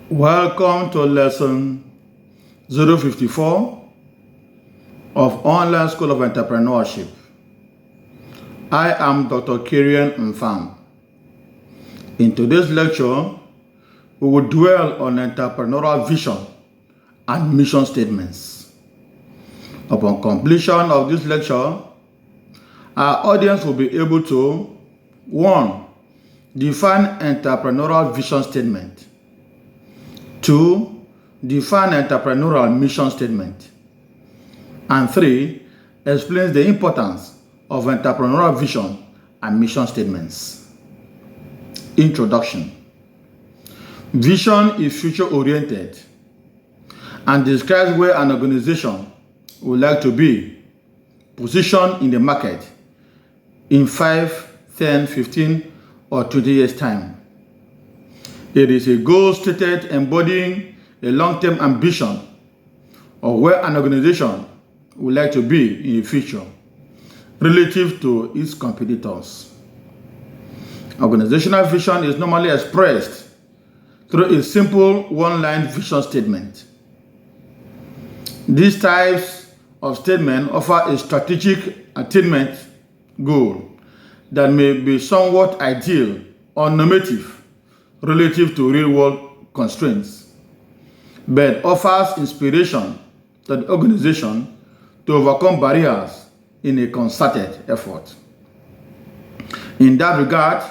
Welcome to lesson 054 of Online School of Entrepreneurship. I am Dr. Kirian Mfam. In today's lecture, we will dwell on entrepreneurial vision and mission statements. Upon completion of this lecture, our audience will be able to 1. Define entrepreneurial vision statement. 2. Define entrepreneurial mission statement. And 3. Explains the importance of entrepreneurial vision and mission statements. Introduction. Vision is future-oriented and describes where an organization would like to be positioned in the market in 5, 10, 15, or 20 years' time. It is a goal stated embodying a long-term ambition of where an organization would like to be in the future relative to its competitors. Organizational vision is normally expressed through a simple one-line vision statement. These types of statement offer a strategic attainment goal that may be somewhat ideal or normative relative to real-world constraints, but offers inspiration to the organization to overcome barriers in a concerted effort. In that regard,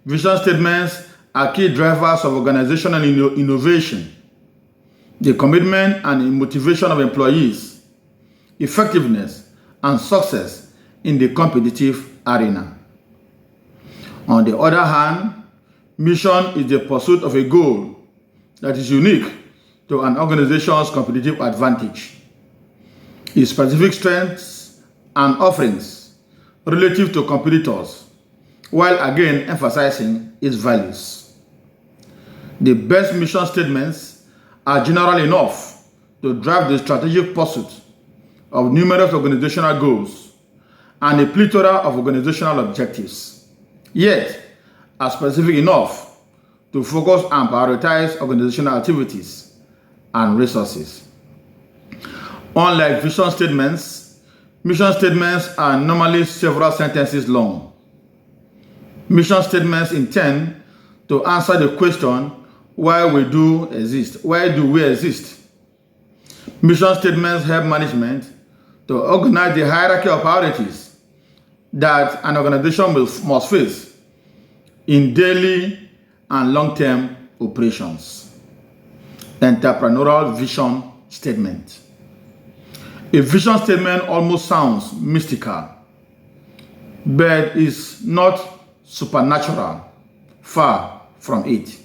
vision statements are key drivers of organizational innovation, the commitment and motivation of employees, effectiveness, and success in the competitive arena. On the other hand, mission is the pursuit of a goal that is unique to an organization's competitive advantage, its specific strengths and offerings relative to competitors, while again emphasizing its values. The best mission statements are general enough to drive the strategic pursuit of numerous organizational goals and a plethora of organizational objectives, yet are specific enough to focus and prioritize organizational activities and resources. Unlike vision statements, mission statements are normally several sentences long. Mission statements intend to answer the question, why do we exist? Mission statements help management to organize the hierarchy of priorities that an organization must face in daily and long-term operations. Entrepreneurial vision statement. A vision statement almost sounds mystical, but is not supernatural, far from it.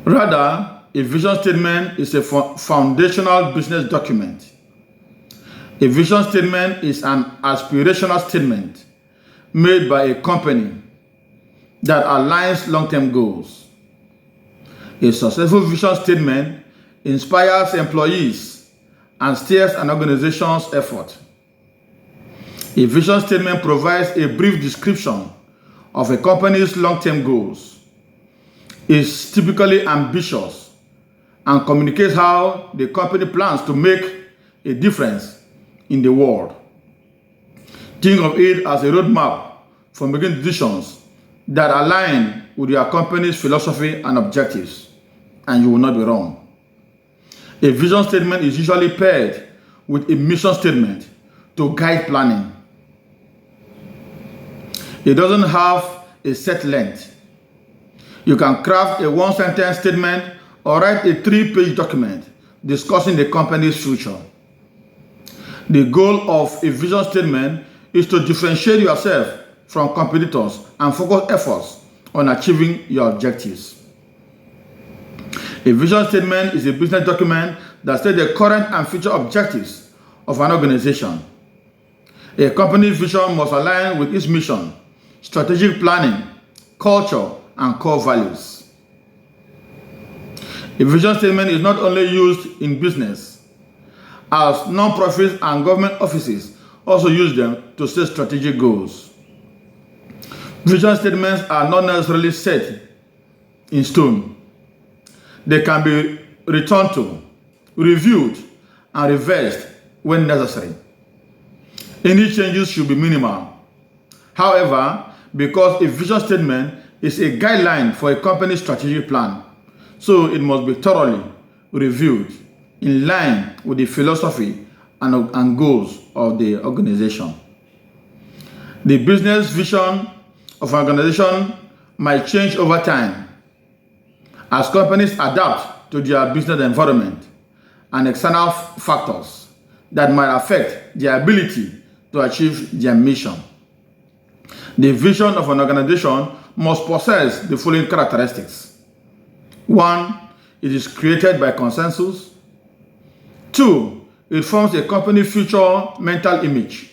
Rather, a vision statement is a foundational business document. A vision statement is an aspirational statement made by a company that aligns long-term goals. A successful vision statement inspires employees and steers an organization's effort. A vision statement provides a brief description of a company's long-term goals, is typically ambitious, and communicates how the company plans to make a difference in the world. Think of it as a roadmap for making decisions that align with your company's philosophy and objectives, and you will not be wrong. A vision statement is usually paired with a mission statement to guide planning. It doesn't have a set length. You can craft a one-sentence statement or write a 3-page document discussing the company's future. The goal of a vision statement is to differentiate yourself from competitors and focus efforts on achieving your objectives. A vision statement is a business document that states the current and future objectives of an organization. A company's vision must align with its mission, strategic planning, culture, and core values. A vision statement is not only used in business, as non-profits and government offices also use them to set strategic goals. Vision statements are not necessarily set in stone, They can be returned to, reviewed, and reversed when necessary. Any changes should be minimal. However, because a vision statement is a guideline for a company's strategic plan, so it must be thoroughly reviewed in line with the philosophy and goals of the organization. The business vision of an organization might change over time as companies adapt to their business environment and external factors that might affect their ability to achieve their mission. The vision of an organization must possess the following characteristics. 1. It is created by consensus. 2. It forms a company future mental image.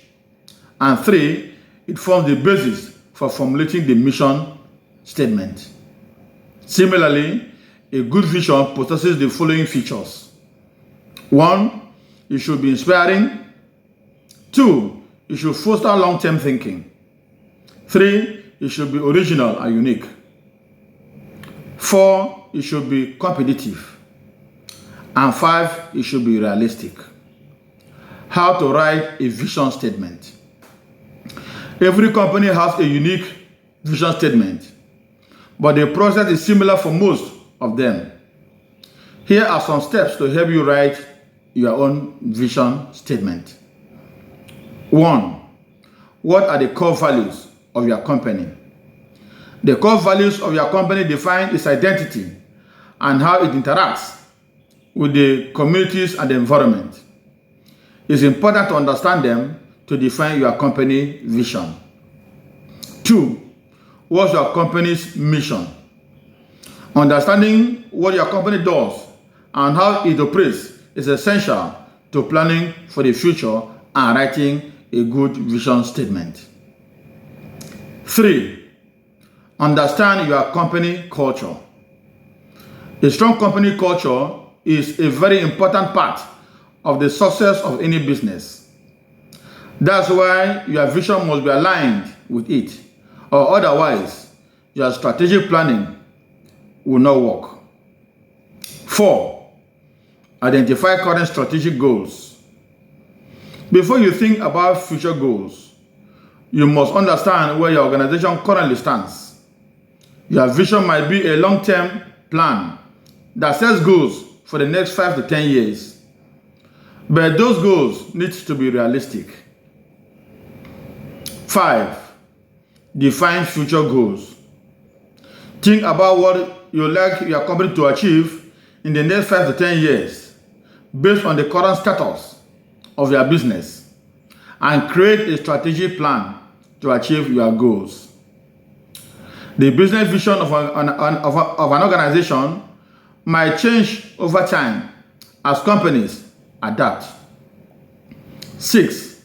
And 3. It forms the basis for formulating the mission statement. Similarly, a good vision possesses the following features. 1. It should be inspiring. 2. It should foster long-term thinking. 3. It should be original and unique. 4. It should be competitive. And 5. It should be realistic. How to write a vision statement. Every company has a unique vision statement, but the process is similar for most of them. Here are some steps to help you write your own vision statement. 1. What are the core values of your company? The core values of your company define its identity and how it interacts with the communities and the environment. It's important to understand them to define your company vision. 2. What's your company's mission? Understanding what your company does and how it operates is essential to planning for the future and writing a good vision statement. 3. Understand your company culture. A strong company culture is a very important part of the success of any business. That's why your vision must be aligned with it, or otherwise your strategic planning will not work. 4. Identify current strategic goals. Before you think about future goals, you must understand where your organization currently stands. Your vision might be a long-term plan that sets goals for the next 5 to 10 years, but those goals need to be realistic. 5. Define future goals. Think about what you would like your company to achieve in the next 5 to 10 years based on the current status of your business and create a strategic plan to achieve your goals. The business vision of an organization might change over time as companies adapt. 6.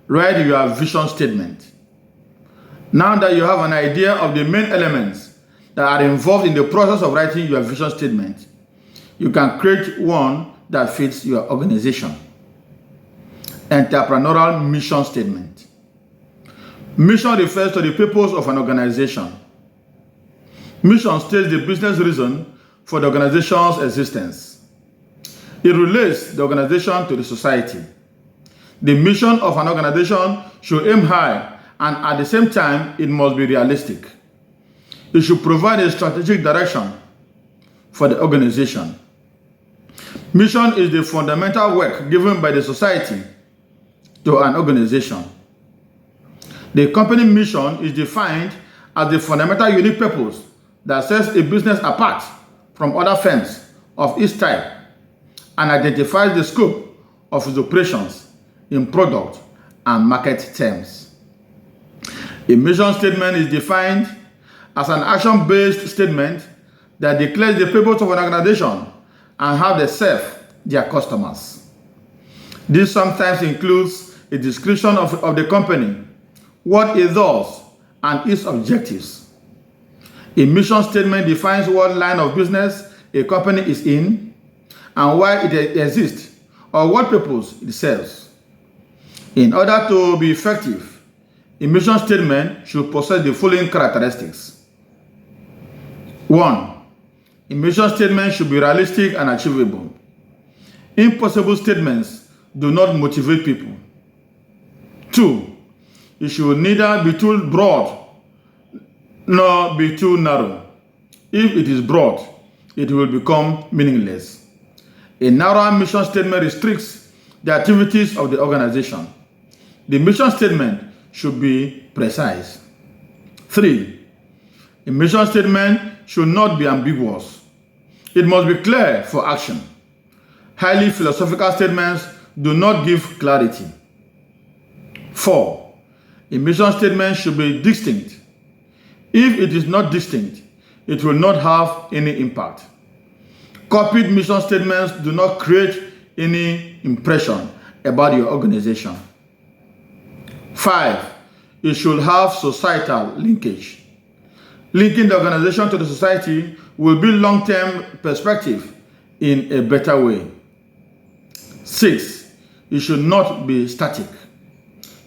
Write your vision statement. Now that you have an idea of the main elements that are involved in the process of writing your vision statement, you can create one that fits your organization. Entrepreneurial mission statement. Mission refers to the purpose of an organization. Mission states the business reason for the organization's existence. It relates the organization to the society. The mission of an organization should aim high, and at the same time, it must be realistic. It should provide a strategic direction for the organization. Mission is the fundamental work given by the society to an organization. The company mission is defined as the fundamental unique purpose that sets a business apart from other firms of its type and identifies the scope of its operations in product and market terms. A mission statement is defined as an action-based statement that declares the purpose of an organization and how they serve their customers. This sometimes includes a description of the company, what it does, and its objectives. A mission statement defines what line of business a company is in and why it exists or what purpose it serves. In order to be effective, a mission statement should possess the following characteristics. 1. A mission statement should be realistic and achievable. Impossible statements do not motivate people. 2. It should neither be too broad nor be too narrow. If it is broad, it will become meaningless. A narrow mission statement restricts the activities of the organization. The mission statement should be precise. 3. A mission statement should not be ambiguous. It must be clear for action. Highly philosophical statements do not give clarity. 4. A mission statement should be distinct. If it is not distinct, it will not have any impact. Copied mission statements do not create any impression about your organization. 5. It should have societal linkage. Linking the organization to the society will build long-term perspective in a better way. 6. It should not be static.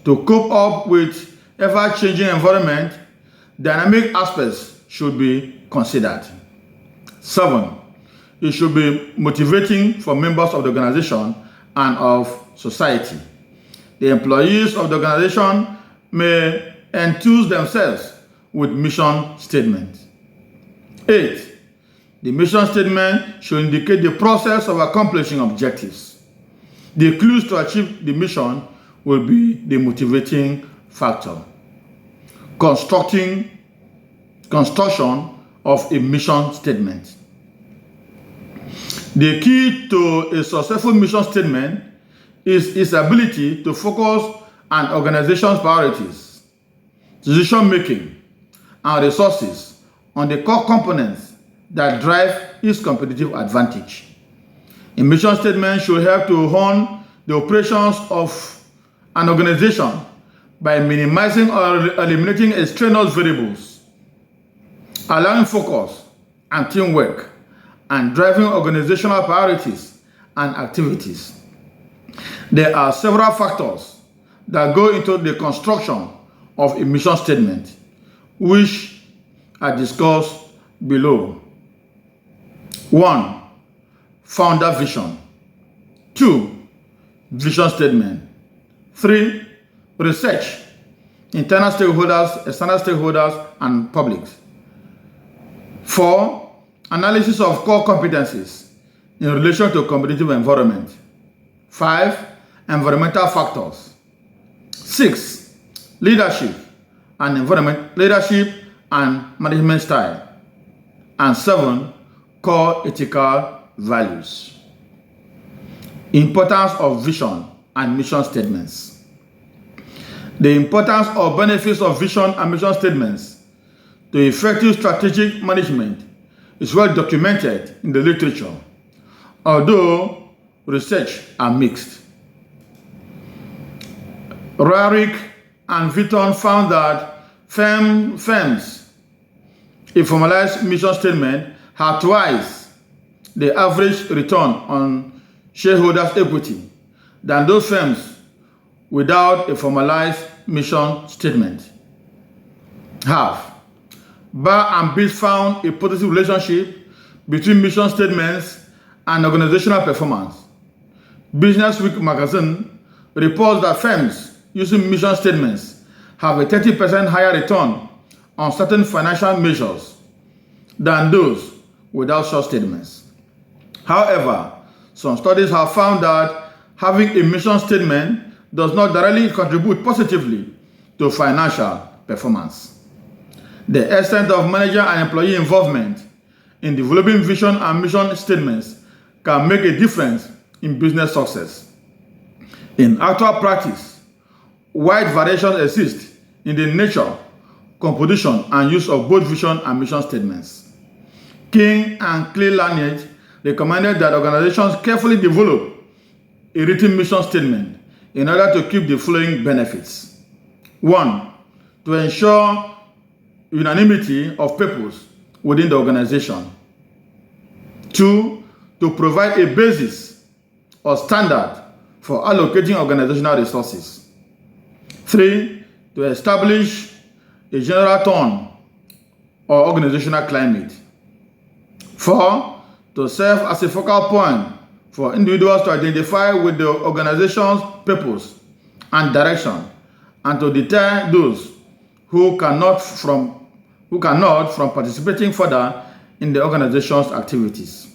To cope up with ever-changing environment, dynamic aspects should be considered. 7. It should be motivating for members of the organization and of society. The employees of the organization may enthuse themselves with mission statement. 8. The mission statement should indicate the process of accomplishing objectives. The clues to achieve the mission will be the motivating factor. Construction of a mission statement. The key to a successful mission statement is its ability to focus an organization's priorities, decision-making, and resources on the core components that drive its competitive advantage. A mission statement should help to hone the operations of an organization by minimizing or eliminating extraneous variables, allowing focus and teamwork, and driving organizational priorities and activities. There are several factors that go into the construction of a mission statement, which are discussed below. 1. Founder vision. 2. Vision statement. 3. Research. Internal stakeholders, external stakeholders, and public. 4. Analysis of core competencies in relation to competitive environment. 5. Environmental factors. 6. Leadership and management style. And 7. Core ethical values. Importance of vision and mission statements. The importance or benefits of vision and mission statements to effective strategic management is well documented in the literature, although research are mixed. Rarick and Vitton found that firms, a formalized mission statement, had twice the average return on shareholders' equity than those firms without a formalized mission statement have. Barr and Beach found a positive relationship between mission statements and organizational performance. Business Week magazine reports that firms using mission statements have a 30% higher return on certain financial measures than those without such statements. However, some studies have found that having a mission statement does not directly contribute positively to financial performance. The extent of manager and employee involvement in developing vision and mission statements can make a difference in business success. In actual practice, wide variations exist in the nature, composition, and use of both vision and mission statements. King and Clay-Lanier recommended that organizations carefully develop a written mission statement in order to keep the following benefits. 1. To ensure unanimity of purpose within the organization. 2. To provide a basis or standard for allocating organizational resources. 3. To establish a general tone or organizational climate. 4. To serve as a focal point for individuals to identify with the organization's purpose and direction, and to deter those who cannot from participating further in the organization's activities.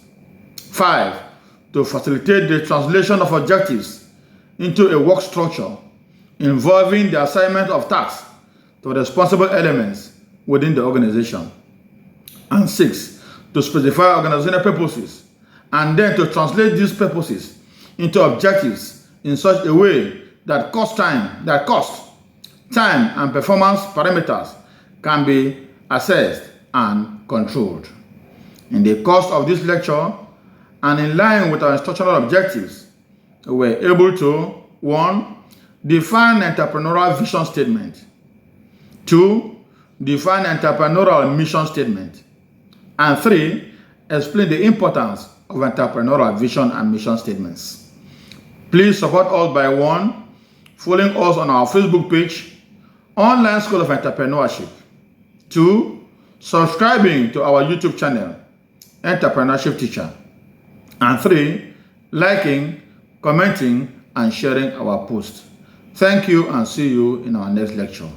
5. To facilitate the translation of objectives into a work structure involving the assignment of tasks to responsible elements within the organization. And 6. To specify organizational purposes and then to translate these purposes into objectives in such a way that cost, time, and performance parameters can be assessed and controlled. In the course of this lecture, and in line with our instructional objectives, we were able to 1. Define entrepreneurial vision statement. 2. Define entrepreneurial mission statement. And 3. Explain the importance of entrepreneurial vision and mission statements. Please support us by 1. Following us on our Facebook page, Online School of Entrepreneurship. 2. Subscribing to our YouTube channel, Entrepreneurship Teacher. And 3. Liking, commenting, and sharing our posts. Thank you and see you in our next lecture.